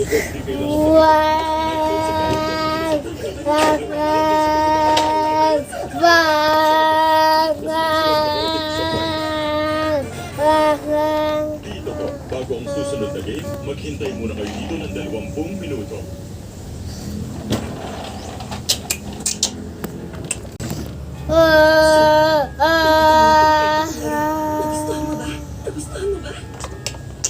Dito po, bago ang susunod na game, maghintay muna kayo dito ng 20 minuto. Nagustuhan mo ba? Nagustuhan mo ba?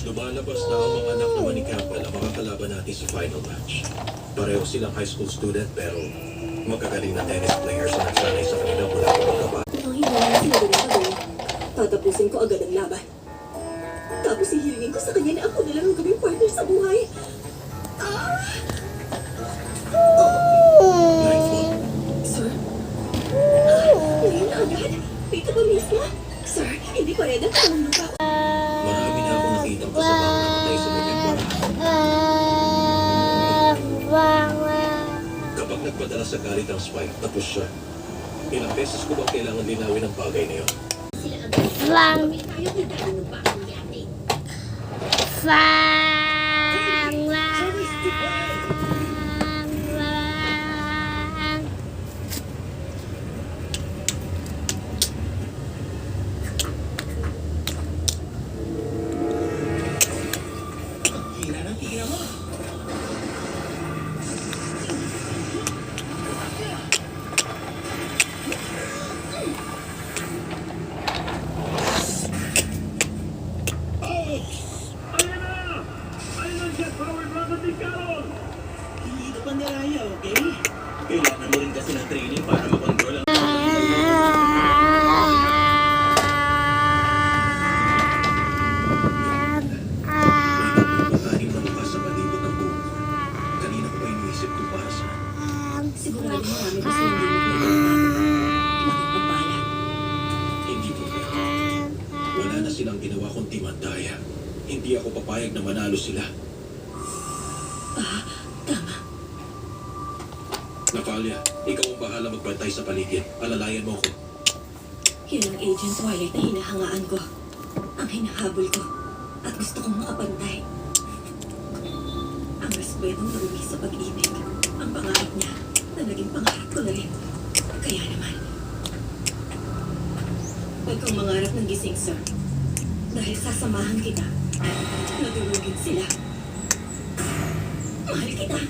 Lumalabas na ang mga anak naman ni Campbell ang mga kalaban natin sa final match. Pareho silang high school student pero magagaling na tennis players ang nagsanay sa kanila mula pa magkabata. Ang hindi na sinabi na gagawin. Tatapusin ko agad ang laban. Tapos ihilingin ko sa kanya na ako na lang ang gawing partner sa buhay. Nightfall. Sir? Ngayon na agad? Dito ba mismo? Sir, hindi ko rin ang lupa. Marami na akong nakitang kasamang namatay sa kanyang Kapag nagpadala sa galit ang spike, tapos siya. Ilang beses ko bang kailangan linawin ang bagay na yun? Hindi ka pa niraya, okay? Kailangan mo rin kasi ng training para makontrol ang... Pagkain na bukas sa palibot ng buong ko. Kanina ko pa iniisip kung para saan. Sigurado marami gusto yung limit na makipagpala. Hindi ko kaya. Wala na silang ginawa kong timandaya. Hindi ako papayag na manalo sila. Tama. Natalia, ikaw ang bahala magbantay sa paligid. Alalayan mo ako. Yan ang Agent Twilight na hinahangaan ko. Ang hinahabol ko. At gusto kong makapantay. Ang reskwedong marumi sa pag-ibig. Ang pangarap niya na naging pangarap ko na rin. Kaya naman. Huwag kang mangarap ng gising, sir. Dahil sasamahan kita. Nadurugin sila. Mahal kita.